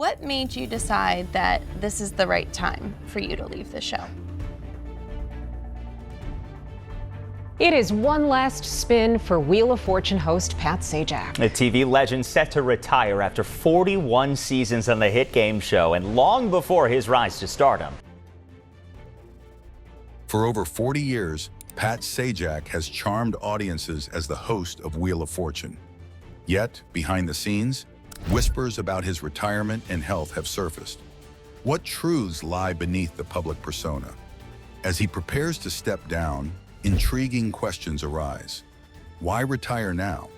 What made you decide that this is the right time for you to leave the show? It is one last spin for Wheel of Fortune host Pat Sajak. The TV legend set to retire after 41 seasons on the hit game show and long before his rise to stardom. For over 40 years, Pat Sajak has charmed audiences as the host of Wheel of Fortune. Yet, behind the scenes, whispers about his retirement and health have surfaced. What truths lie beneath the public persona? As he prepares to step down, intriguing questions arise. Why retire now?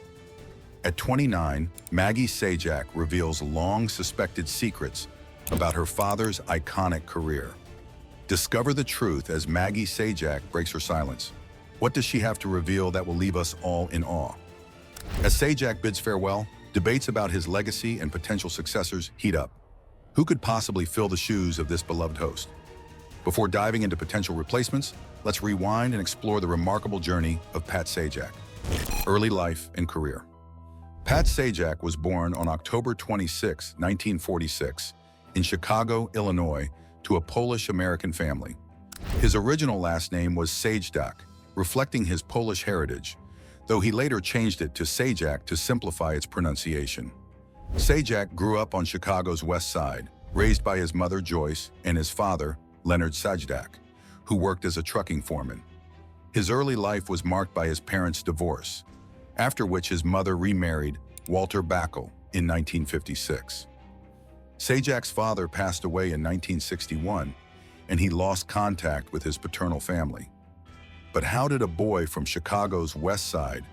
At 29, Maggie Sajak reveals long-suspected secrets about her father's iconic career. Discover the truth as Maggie Sajak breaks her silence. What does she have to reveal that will leave us all in awe? As Sajak bids farewell, debates about his legacy and potential successors heat up. Who could possibly fill the shoes of this beloved host? Before diving into potential replacements, let's rewind and explore the remarkable journey of Pat Sajak. Early life and career. Pat Sajak was born on October 26, 1946, in Chicago, Illinois, to a Polish-American family. His original last name was Sajdak, reflecting his Polish heritage, though he later changed it to Sajak to simplify its pronunciation. Sajak grew up on Chicago's West Side, raised by his mother Joyce and his father, Leonard Sajdak, who worked as a trucking foreman. His early life was marked by his parents' divorce, after which his mother remarried Walter Backal in 1956. Sajak's father passed away in 1961, and he lost contact with his paternal family. But how did a boy from Chicago's West Side,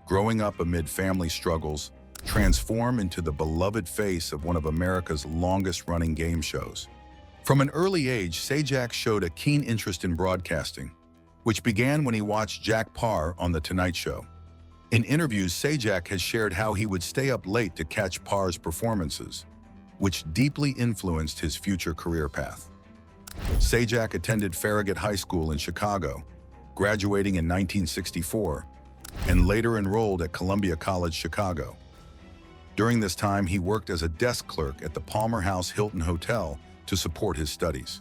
growing up amid family struggles, transform into the beloved face of one of America's longest-running game shows? From an early age, Sajak showed a keen interest in broadcasting, which began when he watched Jack Paar on The Tonight Show. In interviews, Sajak has shared how he would stay up late to catch Parr's performances, which deeply influenced his future career path. Sajak attended Farragut High School in Chicago, graduating in 1964, and later enrolled at Columbia College Chicago. During this time, he worked as a desk clerk at the Palmer House Hilton Hotel to support his studies.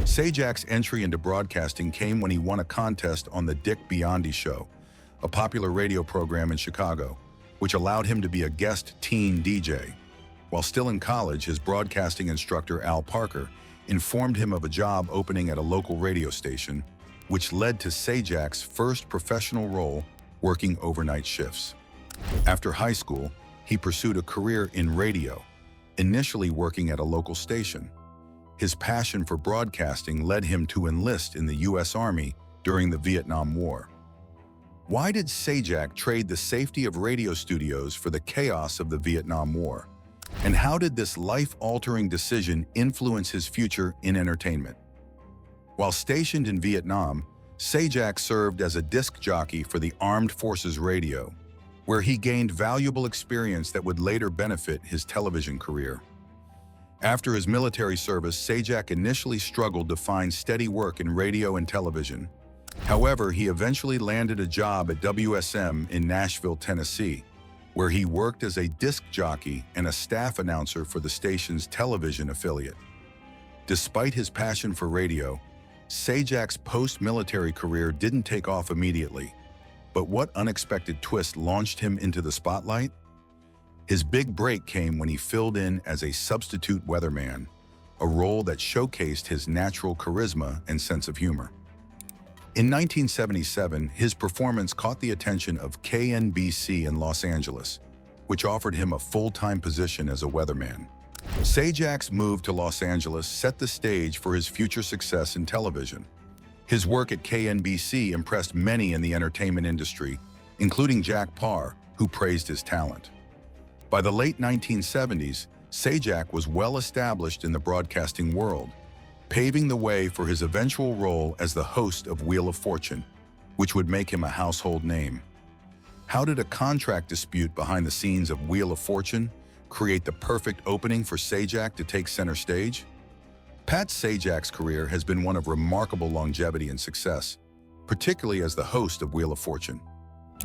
Sajak's entry into broadcasting came when he won a contest on the Dick Biondi Show, a popular radio program in Chicago, which allowed him to be a guest teen DJ. While still in college, his broadcasting instructor, Al Parker, informed him of a job opening at a local radio station, which led to Sajak's first professional role working overnight shifts. After high school, he pursued a career in radio, initially working at a local station. His passion for broadcasting led him to enlist in the U.S. Army during the Vietnam War. Why did Sajak trade the safety of radio studios for the chaos of the Vietnam War? And how did this life-altering decision influence his future in entertainment? While stationed in Vietnam, Sajak served as a disc jockey for the Armed Forces Radio, where he gained valuable experience that would later benefit his television career. After his military service, Sajak initially struggled to find steady work in radio and television. However, he eventually landed a job at WSM in Nashville, Tennessee, where he worked as a disc jockey and a staff announcer for the station's television affiliate. Despite his passion for radio, Sajak's post-military career didn't take off immediately. But what unexpected twist launched him into the spotlight? His big break came when he filled in as a substitute weatherman, a role that showcased his natural charisma and sense of humor. In 1977, his performance caught the attention of KNBC in Los Angeles, which offered him a full-time position as a weatherman. Sajak's move to Los Angeles set the stage for his future success in television. His work at KNBC impressed many in the entertainment industry, including Jack Paar, who praised his talent. By the late 1970s, Sajak was well established in the broadcasting world, paving the way for his eventual role as the host of Wheel of Fortune, which would make him a household name. How did a contract dispute behind the scenes of Wheel of Fortune create the perfect opening for Sajak to take center stage? Pat Sajak's career has been one of remarkable longevity and success, particularly as the host of Wheel of Fortune.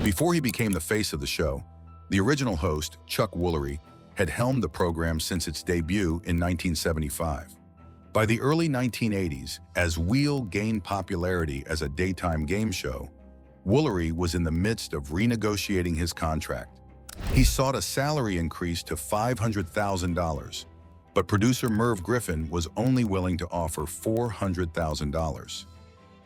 Before he became the face of the show, the original host, Chuck Woolery, had helmed the program since its debut in 1975. By the early 1980s, as Wheel gained popularity as a daytime game show, Woolery was in the midst of renegotiating his contract. He sought a salary increase to $500,000, but producer Merv Griffin was only willing to offer $400,000.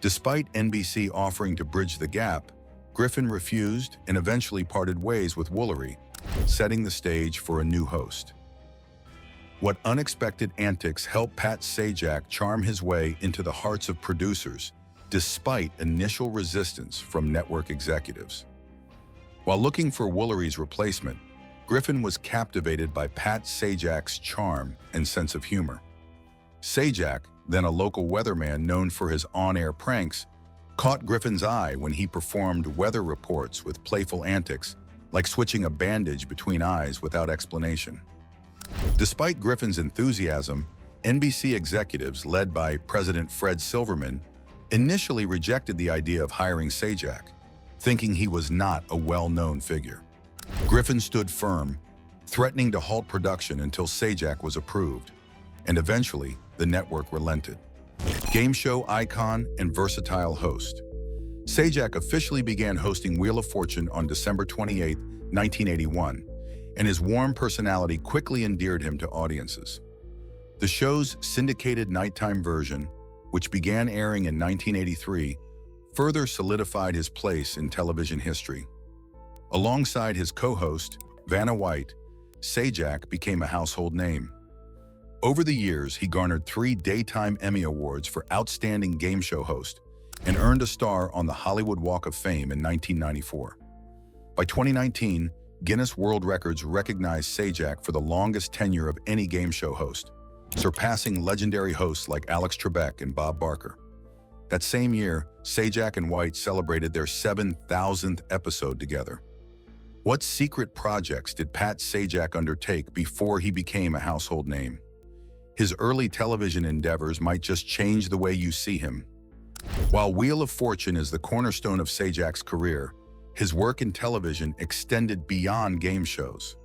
Despite NBC offering to bridge the gap, Griffin refused and eventually parted ways with Woolery, setting the stage for a new host. What unexpected antics helped Pat Sajak charm his way into the hearts of producers, despite initial resistance from network executives? While looking for Woolery's replacement, Griffin was captivated by Pat Sajak's charm and sense of humor. Sajak, then a local weatherman known for his on-air pranks, caught Griffin's eye when he performed weather reports with playful antics, like switching a bandage between eyes without explanation. Despite Griffin's enthusiasm, NBC executives, led by President Fred Silverman, initially rejected the idea of hiring Sajak, thinking he was not a well-known figure. Griffin stood firm, threatening to halt production until Sajak was approved, and eventually the network relented. Game show icon and versatile host, Sajak officially began hosting Wheel of Fortune on December 28, 1981, and his warm personality quickly endeared him to audiences. The show's syndicated nighttime version, which began airing in 1983, further solidified his place in television history. Alongside his co-host, Vanna White, Sajak became a household name. Over the years, he garnered 3 Daytime Emmy Awards for Outstanding Game Show Host and earned a star on the Hollywood Walk of Fame in 1994. By 2019, Guinness World Records recognized Sajak for the longest tenure of any game show host, surpassing legendary hosts like Alex Trebek and Bob Barker. That same year, Sajak and White celebrated their 7,000th episode together. What secret projects did Pat Sajak undertake before he became a household name? His early television endeavors might just change the way you see him. While Wheel of Fortune is the cornerstone of Sajak's career, his work in television extended beyond game shows.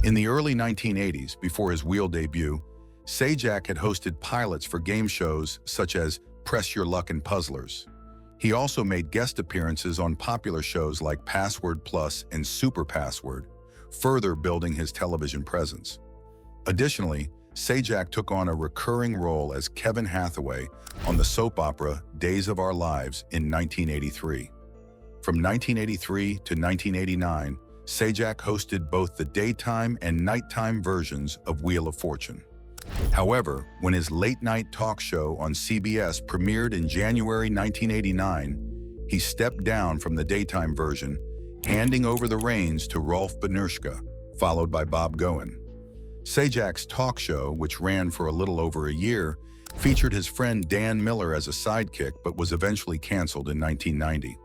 In the early 1980s, before his Wheel debut, Sajak had hosted pilots for game shows such as Press Your Luck and Puzzlers. He also made guest appearances on popular shows like Password Plus and Super Password, further building his television presence. Additionally, Sajak took on a recurring role as Kevin Hathaway on the soap opera Days of Our Lives in 1983. From 1983 to 1989, Sajak hosted both the daytime and nighttime versions of Wheel of Fortune. However, when his late-night talk show on CBS premiered in January 1989, he stepped down from the daytime version, handing over the reins to Rolf Benirschke, followed by Bob Goen. Sajak's talk show, which ran for a little over a year, featured his friend Dan Miller as a sidekick but was eventually canceled in 1990.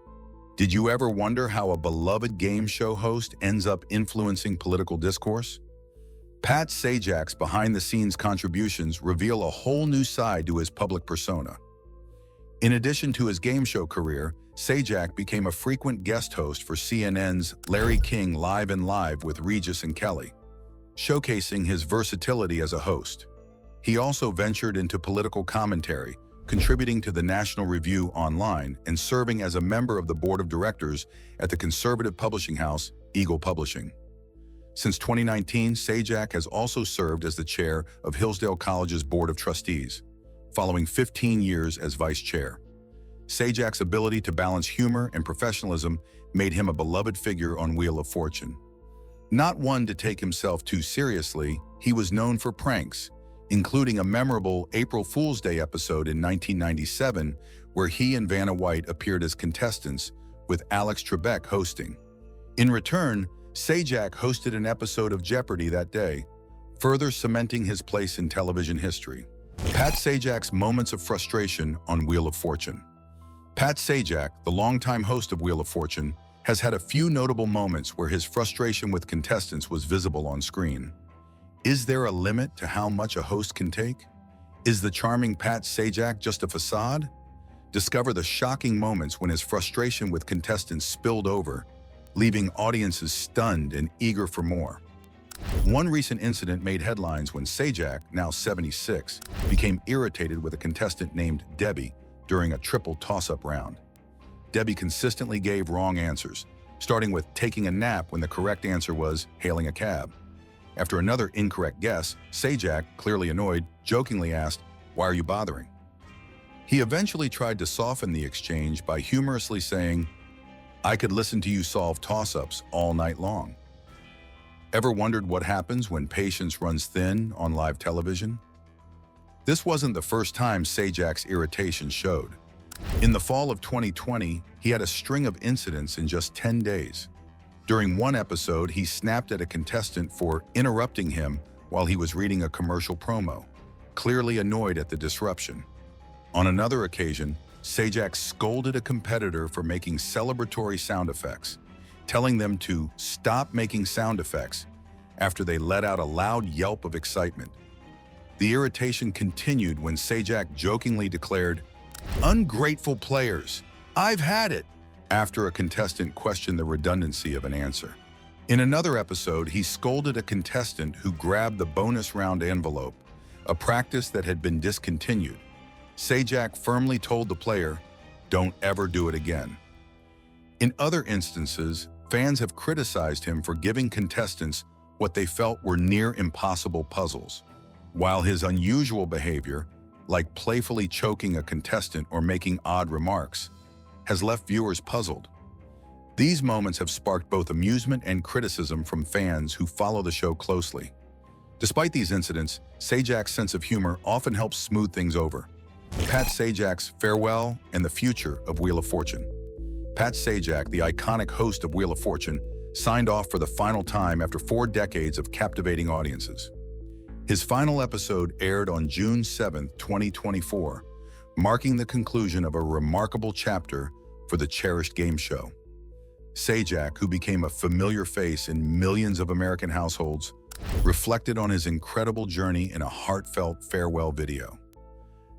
Did you ever wonder how a beloved game show host ends up influencing political discourse? Pat Sajak's behind-the-scenes contributions reveal a whole new side to his public persona. In addition to his game show career, Sajak became a frequent guest host for CNN's Larry King Live and Live with Regis and Kelly, showcasing his versatility as a host. He also ventured into political commentary, contributing to the National Review Online and serving as a member of the board of directors at the conservative publishing house, Eagle Publishing. Since 2019, Sajak has also served as the chair of Hillsdale College's Board of Trustees, following 15 years as vice chair. Sajak's ability to balance humor and professionalism made him a beloved figure on Wheel of Fortune. Not one to take himself too seriously, he was known for pranks, including a memorable April Fool's Day episode in 1997 where he and Vanna White appeared as contestants, with Alex Trebek hosting. In return, Sajak hosted an episode of Jeopardy that day, further cementing his place in television history. Pat Sajak's moments of frustration on Wheel of Fortune. Pat Sajak, the longtime host of Wheel of Fortune, has had a few notable moments where his frustration with contestants was visible on screen. Is there a limit to how much a host can take? Is the charming Pat Sajak just a facade? Discover the shocking moments when his frustration with contestants spilled over, leaving audiences stunned and eager for more. One recent incident made headlines when Sajak, now 76, became irritated with a contestant named Debbie during a triple toss-up round. Debbie consistently gave wrong answers, starting with taking a nap when the correct answer was hailing a cab. After another incorrect guess, Sajak, clearly annoyed, jokingly asked, "Why are you bothering?" He eventually tried to soften the exchange by humorously saying, "I could listen to you solve toss-ups all night long." Ever wondered what happens when patience runs thin on live television? This wasn't the first time Sajak's irritation showed. In the fall of 2020, he had a string of incidents in just 10 days. During one episode, he snapped at a contestant for interrupting him while he was reading a commercial promo, clearly annoyed at the disruption. On another occasion, Sajak scolded a competitor for making celebratory sound effects, telling them to stop making sound effects after they let out a loud yelp of excitement. The irritation continued when Sajak jokingly declared, "Ungrateful players, I've had it," after a contestant questioned the redundancy of an answer. In another episode, he scolded a contestant who grabbed the bonus round envelope, a practice that had been discontinued. Sajak firmly told the player, "Don't ever do it again." In other instances, fans have criticized him for giving contestants what they felt were near impossible puzzles, while his unusual behavior, like playfully choking a contestant or making odd remarks, has left viewers puzzled. These moments have sparked both amusement and criticism from fans who follow the show closely. Despite these incidents, Sajak's sense of humor often helps smooth things over. Pat Sajak's farewell and the future of Wheel of Fortune. Pat Sajak, the iconic host of Wheel of Fortune, signed off for the final time after 4 decades of captivating audiences. His final episode aired on June 7, 2024, marking the conclusion of a remarkable chapter for the cherished game show. Sajak, who became a familiar face in millions of American households, reflected on his incredible journey in a heartfelt farewell video.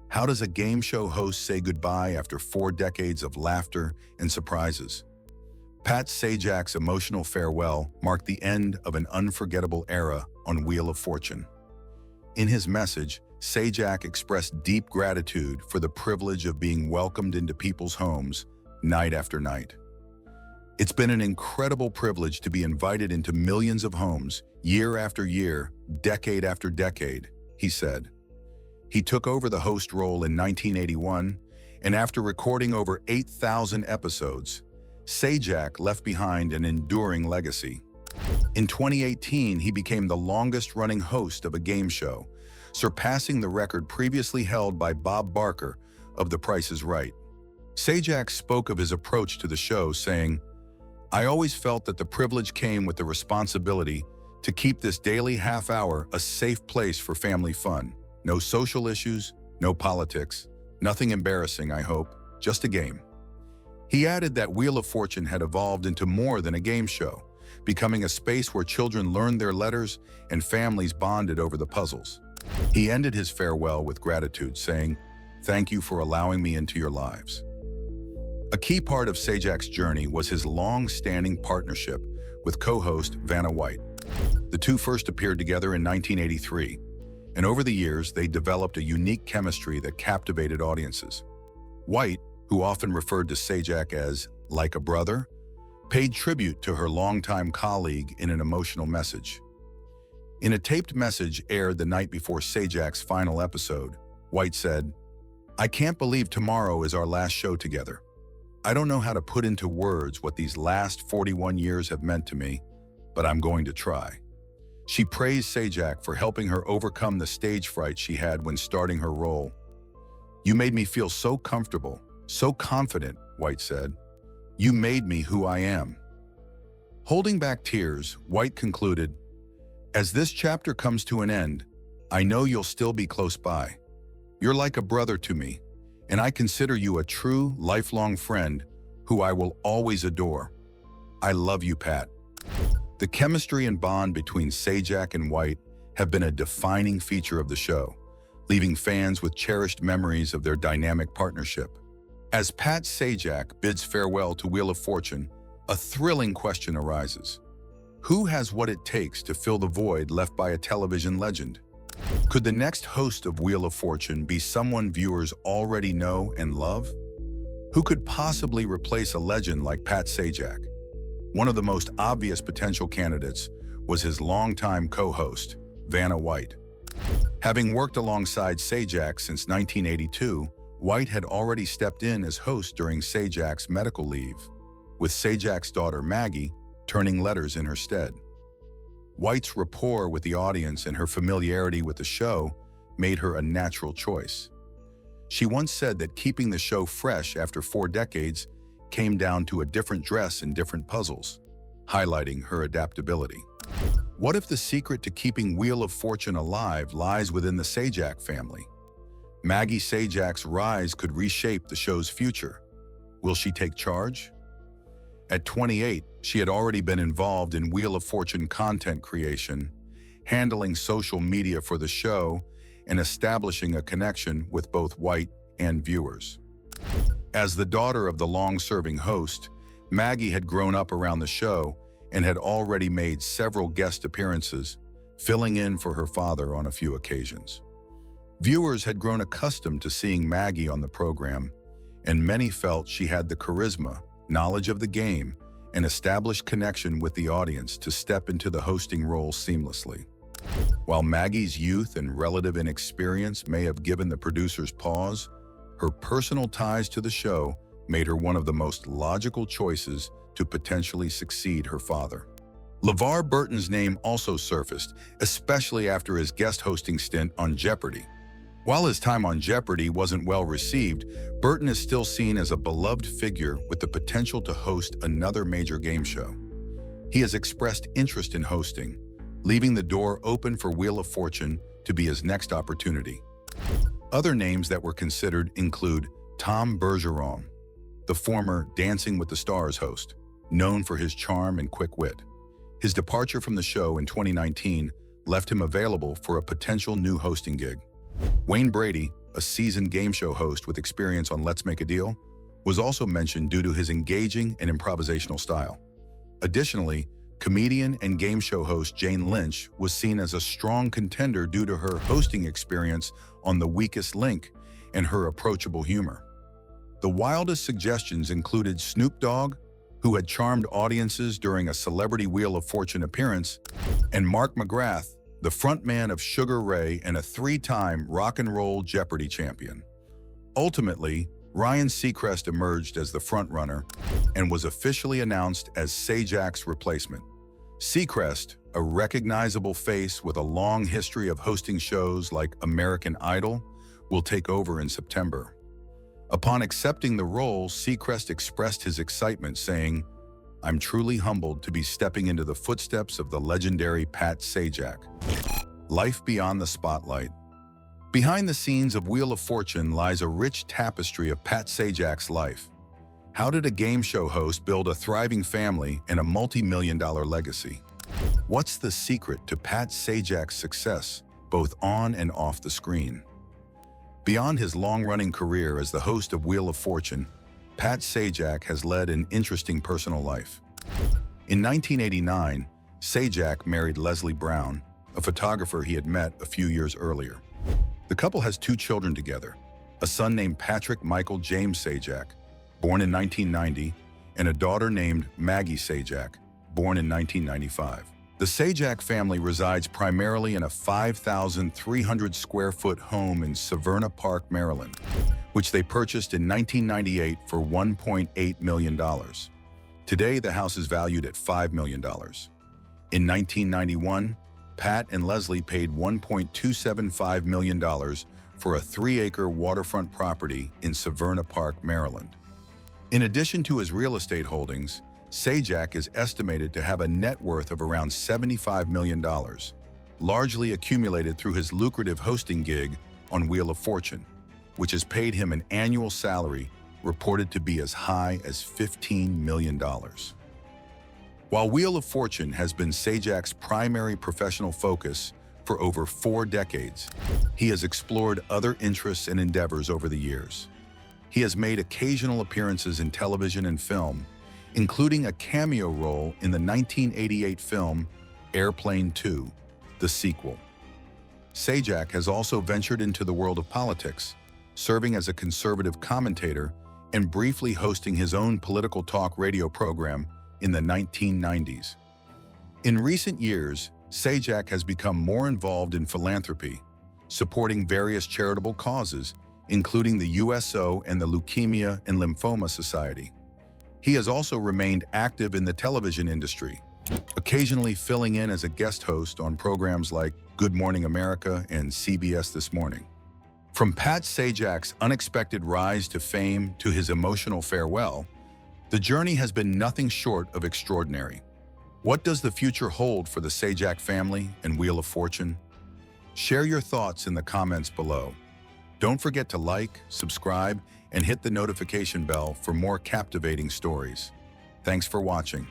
How does a game show host say goodbye after 4 decades of laughter and surprises? Pat Sajak's emotional farewell marked the end of an unforgettable era on Wheel of Fortune. In his message, Sajak expressed deep gratitude for the privilege of being welcomed into people's homes night after night. "It's been an incredible privilege to be invited into millions of homes, year after year, decade after decade," he said. He took over the host role in 1981, and after recording over 8,000 episodes, Sajak left behind an enduring legacy. In 2018, he became the longest-running host of a game show, surpassing the record previously held by Bob Barker of The Price is Right. Sajak spoke of his approach to the show, saying, "I always felt that the privilege came with the responsibility to keep this daily half-hour a safe place for family fun. No social issues, no politics, nothing embarrassing, I hope, just a game." He added that Wheel of Fortune had evolved into more than a game show, becoming a space where children learned their letters and families bonded over the puzzles. He ended his farewell with gratitude, saying, "Thank you for allowing me into your lives." A key part of Sajak's journey was his long-standing partnership with co-host Vanna White. The two first appeared together in 1983, and over the years they developed a unique chemistry that captivated audiences. White, who often referred to Sajak as like a brother, paid tribute to her longtime colleague in an emotional message. In a taped message aired the night before Sajak's final episode, White said, "I can't believe tomorrow is our last show together. I don't know how to put into words what these last 41 years have meant to me, but I'm going to try." She praised Sajak for helping her overcome the stage fright she had when starting her role. "You made me feel so comfortable, so confident," White said. "You made me who I am." Holding back tears, White concluded, "As this chapter comes to an end, I know you'll still be close by. You're like a brother to me, and I consider you a true, lifelong friend who I will always adore. I love you, Pat." The chemistry and bond between Sajak and White have been a defining feature of the show, leaving fans with cherished memories of their dynamic partnership. As Pat Sajak bids farewell to Wheel of Fortune, a thrilling question arises. Who has what it takes to fill the void left by a television legend? Could the next host of Wheel of Fortune be someone viewers already know and love? Who could possibly replace a legend like Pat Sajak? One of the most obvious potential candidates was his longtime co-host, Vanna White. Having worked alongside Sajak since 1982, White had already stepped in as host during Sajak's medical leave, with Sajak's daughter Maggie turning letters in her stead. White's rapport with the audience and her familiarity with the show made her a natural choice. She once said that keeping the show fresh after 4 decades came down to a different dress and different puzzles, highlighting her adaptability. What if the secret to keeping Wheel of Fortune alive lies within the Sajak family? Maggie Sajak's rise could reshape the show's future. Will she take charge? At 28, she had already been involved in Wheel of Fortune content creation, handling social media for the show, and establishing a connection with both White and viewers. As the daughter of the long-serving host, Maggie had grown up around the show and had already made several guest appearances, filling in for her father on a few occasions. Viewers had grown accustomed to seeing Maggie on the program, and many felt she had the charisma, knowledge of the game, and established connection with the audience to step into the hosting role seamlessly. While Maggie's youth and relative inexperience may have given the producers pause, her personal ties to the show made her one of the most logical choices to potentially succeed her father. LeVar Burton's name also surfaced, especially after his guest hosting stint on Jeopardy! While his time on Jeopardy! Wasn't well received, Burton is still seen as a beloved figure with the potential to host another major game show. He has expressed interest in hosting, leaving the door open for Wheel of Fortune to be his next opportunity. Other names that were considered include Tom Bergeron, the former Dancing with the Stars host, known for his charm and quick wit. His departure from the show in 2019 left him available for a potential new hosting gig. Wayne Brady, a seasoned game show host with experience on Let's Make a Deal, was also mentioned due to his engaging and improvisational style. Additionally, comedian and game show host Jane Lynch was seen as a strong contender due to her hosting experience on The Weakest Link and her approachable humor. The wildest suggestions included Snoop Dogg, who had charmed audiences during a Celebrity Wheel of Fortune appearance, and Mark McGrath, the frontman of Sugar Ray and a 3-time Rock and Roll Jeopardy! Champion. Ultimately, Ryan Seacrest emerged as the frontrunner and was officially announced as Sajak's replacement. Seacrest, a recognizable face with a long history of hosting shows like American Idol, will take over in September. Upon accepting the role, Seacrest expressed his excitement, saying, "I'm truly humbled to be stepping into the footsteps of the legendary Pat Sajak." Life beyond the spotlight. Behind the scenes of Wheel of Fortune lies a rich tapestry of Pat Sajak's life. How did a game show host build a thriving family and a multi-million-dollar legacy? What's the secret to Pat Sajak's success, both on and off the screen? Beyond his long-running career as the host of Wheel of Fortune, Pat Sajak has led an interesting personal life. In 1989, Sajak married Leslie Brown, a photographer he had met a few years earlier. The couple has 2 children together, a son named Patrick Michael James Sajak, born in 1990, and a daughter named Maggie Sajak, born in 1995. The Sajak family resides primarily in a 5,300 square foot home in Severna Park, Maryland, which they purchased in 1998 for $1.8 million. Today, the house is valued at $5 million. In 1991, Pat and Leslie paid $1.275 million for a 3-acre waterfront property in Severna Park, Maryland. In addition to his real estate holdings, Sajak is estimated to have a net worth of around $75 million, largely accumulated through his lucrative hosting gig on Wheel of Fortune, which has paid him an annual salary reported to be as high as $15 million. While Wheel of Fortune has been Sajak's primary professional focus for over 4 decades, he has explored other interests and endeavors over the years. He has made occasional appearances in television and film, including a cameo role in the 1988 film Airplane 2, the sequel. Sajak has also ventured into the world of politics, serving as a conservative commentator and briefly hosting his own political talk radio program in the 1990s. In recent years, Sajak has become more involved in philanthropy, supporting various charitable causes, including the USO and the Leukemia and Lymphoma Society. He has also remained active in the television industry, occasionally filling in as a guest host on programs like Good Morning America and CBS This Morning. From Pat Sajak's unexpected rise to fame to his emotional farewell, the journey has been nothing short of extraordinary. What does the future hold for the Sajak family and Wheel of Fortune? Share your thoughts in the comments below. Don't forget to like, subscribe, and hit the notification bell for more captivating stories. Thanks for watching.